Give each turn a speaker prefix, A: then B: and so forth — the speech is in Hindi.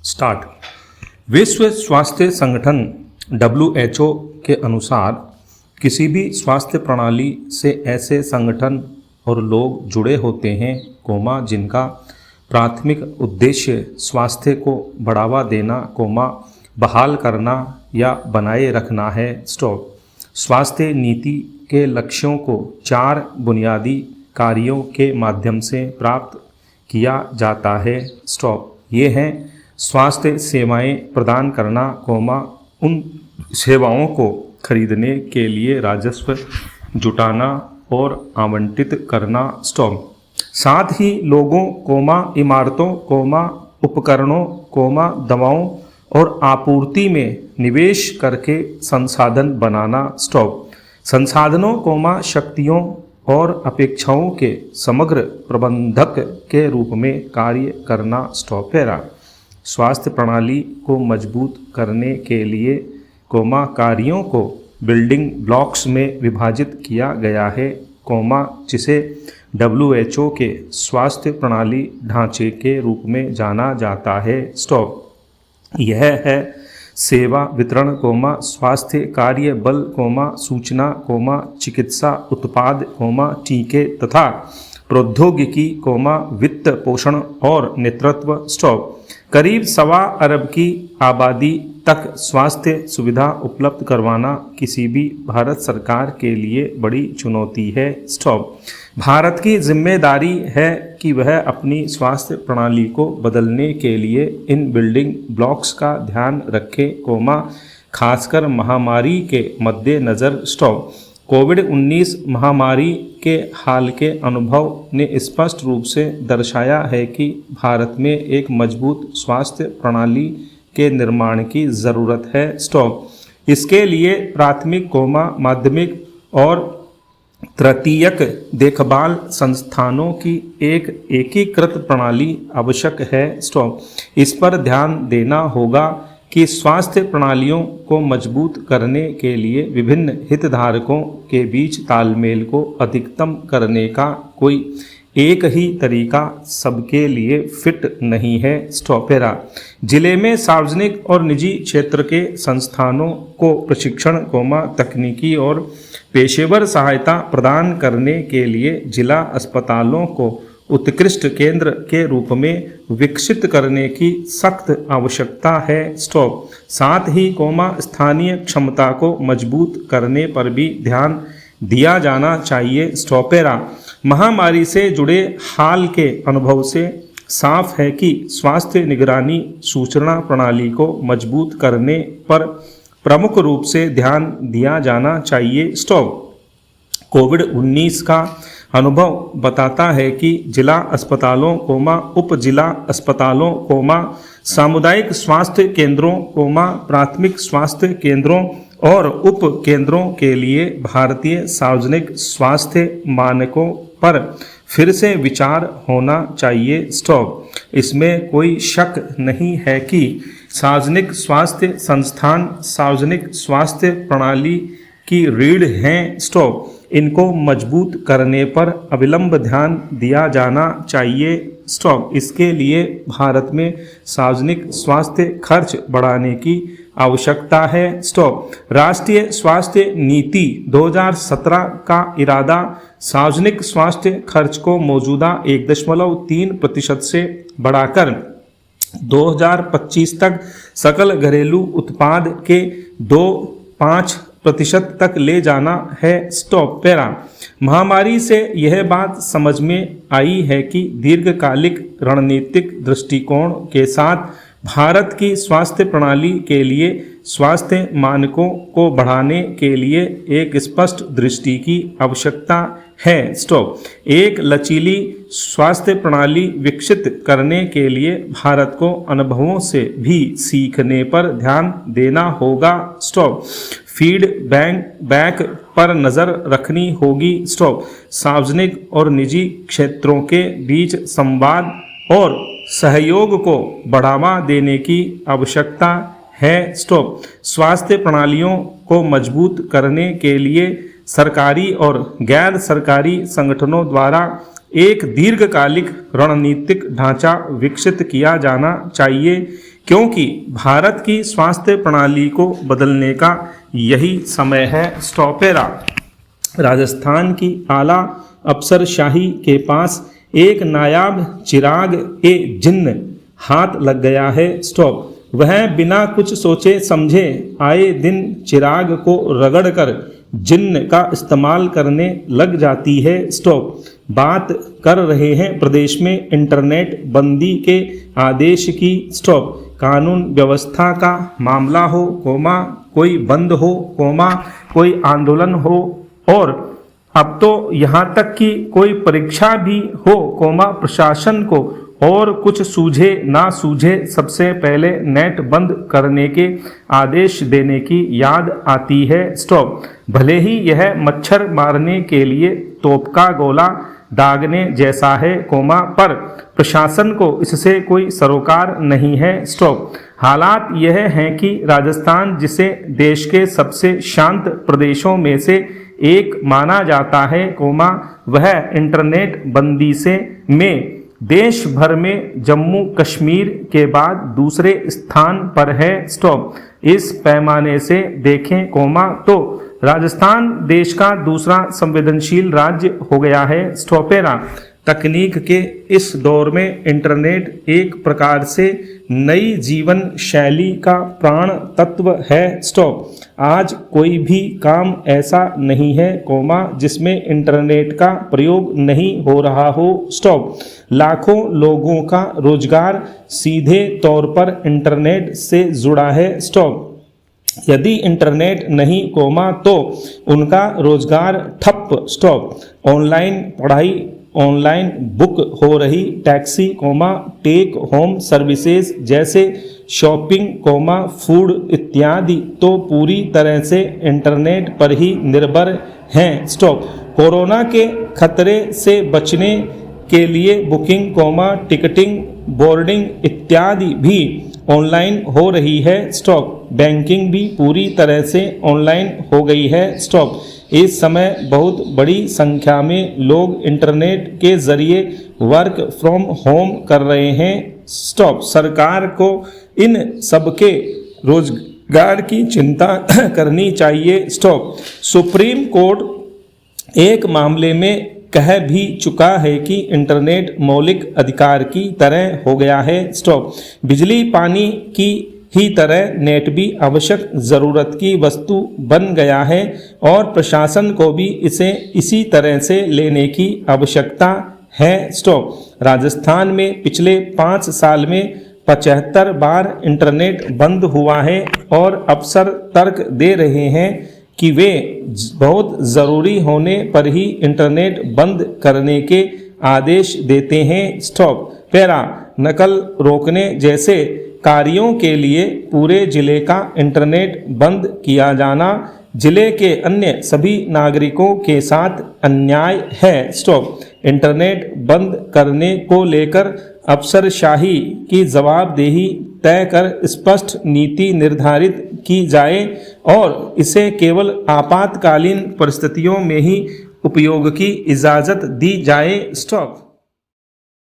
A: स्टार्ट। विश्व स्वास्थ्य संगठन WHO के अनुसार किसी भी स्वास्थ्य प्रणाली से ऐसे संगठन और लोग जुड़े होते हैं जिनका प्राथमिक उद्देश्य स्वास्थ्य को बढ़ावा देना बहाल करना या बनाए रखना है। स्टॉप। स्वास्थ्य नीति के लक्ष्यों को 4 बुनियादी कार्यों के माध्यम से प्राप्त किया जाता है। स्टॉप। ये हैं स्वास्थ्य सेवाएं प्रदान करना, उन सेवाओं को खरीदने के लिए राजस्व जुटाना और आवंटित करना। स्टॉप। साथ ही लोगों, इमारतों, उपकरणों, दवाओं और आपूर्ति में निवेश करके संसाधन बनाना। स्टॉप। संसाधनों, शक्तियों और अपेक्षाओं के समग्र प्रबंधक के रूप में कार्य करना। स्टॉप। पैरा। स्वास्थ्य प्रणाली को मजबूत करने के लिए कार्यों को बिल्डिंग ब्लॉक्स में विभाजित किया गया है, जिसे WHO के स्वास्थ्य प्रणाली ढांचे के रूप में जाना जाता है। स्टॉप। यह है सेवा वितरण, स्वास्थ्य कार्य बल, सूचना, चिकित्सा उत्पाद, टीके तथा प्रौद्योगिकी, वित्त पोषण और नेतृत्व। स्टॉप। करीब 1.25 अरब की आबादी तक स्वास्थ्य सुविधा उपलब्ध करवाना किसी भी भारत सरकार के लिए बड़ी चुनौती है। स्टॉप। भारत की जिम्मेदारी है कि वह अपनी स्वास्थ्य प्रणाली को बदलने के लिए इन बिल्डिंग ब्लॉक्स का ध्यान रखे, खासकर महामारी के मद्देनज़र। स्टॉप। कोविड-19 महामारी के हाल के अनुभव ने स्पष्ट रूप से दर्शाया है कि भारत में एक मजबूत स्वास्थ्य प्रणाली के निर्माण की ज़रूरत है। स्टॉप। इसके लिए प्राथमिक, माध्यमिक और तृतीयक देखभाल संस्थानों की एक एकीकृत प्रणाली आवश्यक है। स्टॉप। इस पर ध्यान देना होगा कि स्वास्थ्य प्रणालियों को मजबूत करने के लिए विभिन्न हितधारकों के बीच तालमेल को अधिकतम करने का कोई एक ही तरीका सबके लिए फिट नहीं है। स्टॉपेरा। जिले में सार्वजनिक और निजी क्षेत्र के संस्थानों को प्रशिक्षण, तकनीकी और पेशेवर सहायता प्रदान करने के लिए जिला अस्पतालों को उत्कृष्ट केंद्र के रूप में विकसित करने की सख्त आवश्यकता है। स्टॉप। साथ ही, स्थानीय क्षमता को मजबूत करने पर भी ध्यान दिया जाना चाहिए। स्टॉपेरा। महामारी से जुड़े हाल के अनुभव से साफ है कि स्वास्थ्य निगरानी सूचना प्रणाली को मजबूत करने पर प्रमुख रूप से ध्यान दिया जाना चाहिए। स्टॉप। कोविड-19 का अनुभव बताता है कि जिला अस्पतालों, उप जिला अस्पतालों, सामुदायिक स्वास्थ्य केंद्रों, प्राथमिक स्वास्थ्य केंद्रों और उप केंद्रों के लिए भारतीय सार्वजनिक स्वास्थ्य मानकों पर फिर से विचार होना चाहिए। स्टॉप। इसमें कोई शक नहीं है कि सार्वजनिक स्वास्थ्य संस्थान सार्वजनिक स्वास्थ्य प्रणाली की रीढ़ हैं। स्टॉप। इनको मजबूत करने पर अविलंब ध्यान दिया जाना चाहिए। स्टॉप। इसके लिए भारत में सार्वजनिक स्वास्थ्य खर्च बढ़ाने की आवश्यकता है। स्टॉप। राष्ट्रीय स्वास्थ्य नीति 2017 का इरादा सार्वजनिक स्वास्थ्य खर्च को मौजूदा 1.3% से बढ़ाकर 2025 तक सकल घरेलू उत्पाद के 2.5% तक ले जाना है। स्टॉप। पैरा। महामारी से यह बात समझ में आई है कि दीर्घकालिक रणनीतिक दृष्टिकोण के साथ भारत की स्वास्थ्य प्रणाली के लिए स्वास्थ्य मानकों को बढ़ाने के लिए एक स्पष्ट दृष्टि की आवश्यकता है। स्टॉप। एक लचीली स्वास्थ्य प्रणाली विकसित करने के लिए भारत को अनुभवों से भी सीखने पर ध्यान देना होगा। स्टॉप। फीडबैक पर नज़र रखनी होगी। स्टॉप। सार्वजनिक और निजी क्षेत्रों के बीच संवाद और सहयोग को बढ़ावा देने की आवश्यकता है। स्टॉप। स्वास्थ्य प्रणालियों को मजबूत करने के लिए सरकारी और गैर सरकारी संगठनों द्वारा एक दीर्घकालिक रणनीतिक ढांचा विकसित किया जाना चाहिए, क्योंकि भारत की स्वास्थ्य प्रणाली को बदलने का यही समय है। स्टॉपेरा। राजस्थान की आला अफसरशाही के पास एक नायाब चिराग ए जिन्न हाथ लग गया है। स्टॉप। वह बिना कुछ सोचे समझे आए दिन चिराग को रगड़कर जिन्न का इस्तेमाल करने लग जाती है। स्टॉप। बात कर रहे हैं प्रदेश में इंटरनेट बंदी के आदेश की। स्टॉप। कानून व्यवस्था का मामला हो, कोई बंद हो, कोई आंदोलन हो, और अब तो यहाँ तक कि कोई परीक्षा भी हो, प्रशासन को और कुछ सूझे ना सूझे सबसे पहले नेट बंद करने के आदेश देने की याद आती है। स्टॉप। भले ही यह मच्छर मारने के लिए तोप का गोला दागने जैसा है, पर प्रशासन को इससे कोई सरोकार नहीं है। स्टॉप। हालात यह हैं कि राजस्थान, जिसे देश के सबसे शांत प्रदेशों में से एक माना जाता है, वह इंटरनेट बंदी में देश भर में जम्मू कश्मीर के बाद दूसरे स्थान पर है। स्टॉप। इस पैमाने से देखें, तो राजस्थान देश का दूसरा संवेदनशील राज्य हो गया है। स्टॉपेरा। तकनीक के इस दौर में इंटरनेट एक प्रकार से नई जीवन शैली का प्राण तत्व है। स्टॉप। आज कोई भी काम ऐसा नहीं है, जिसमें इंटरनेट का प्रयोग नहीं हो रहा हो। स्टॉप। लाखों लोगों का रोजगार सीधे तौर पर इंटरनेट से जुड़ा है। स्टॉप। यदि इंटरनेट नहीं, तो उनका रोजगार ठप। स्टॉप। ऑनलाइन पढ़ाई, ऑनलाइन बुक हो रही, टैक्सी, टेक होम सर्विसेज जैसे शॉपिंग, फूड इत्यादि तो पूरी तरह से इंटरनेट पर ही निर्भर हैं। स्टॉप। कोरोना के खतरे से बचने के लिए बुकिंग, टिकटिंग, बोर्डिंग इत्यादि भी ऑनलाइन हो रही है। स्टॉप। बैंकिंग भी पूरी तरह से ऑनलाइन हो गई है। स्टॉप। इस समय बहुत बड़ी संख्या में लोग इंटरनेट के जरिए वर्क फ्रॉम होम कर रहे हैं। स्टॉप। सरकार को इन सबके रोजगार की चिंता करनी चाहिए। स्टॉप। सुप्रीम कोर्ट एक मामले में कह भी चुका है कि इंटरनेट मौलिक अधिकार की तरह हो गया है। स्टॉप। बिजली पानी की ही तरह नेट भी आवश्यक ज़रूरत की वस्तु बन गया है और प्रशासन को भी इसे इसी तरह से लेने की आवश्यकता है। स्टॉप। राजस्थान में पिछले 5 साल में 75 बार इंटरनेट बंद हुआ है और अफसर तर्क दे रहे हैं कि वे बहुत ज़रूरी होने पर ही इंटरनेट बंद करने के आदेश देते हैं। स्टॉप। पैरा। नकल रोकने जैसे कार्यों के लिए पूरे जिले का इंटरनेट बंद किया जाना जिले के अन्य सभी नागरिकों के साथ अन्याय है। स्टॉप। इंटरनेट बंद करने को लेकर अफसरशाही की जवाबदेही तय कर स्पष्ट नीति निर्धारित की जाए और इसे केवल आपातकालीन परिस्थितियों में ही उपयोग की इजाज़त दी जाए। स्टॉप।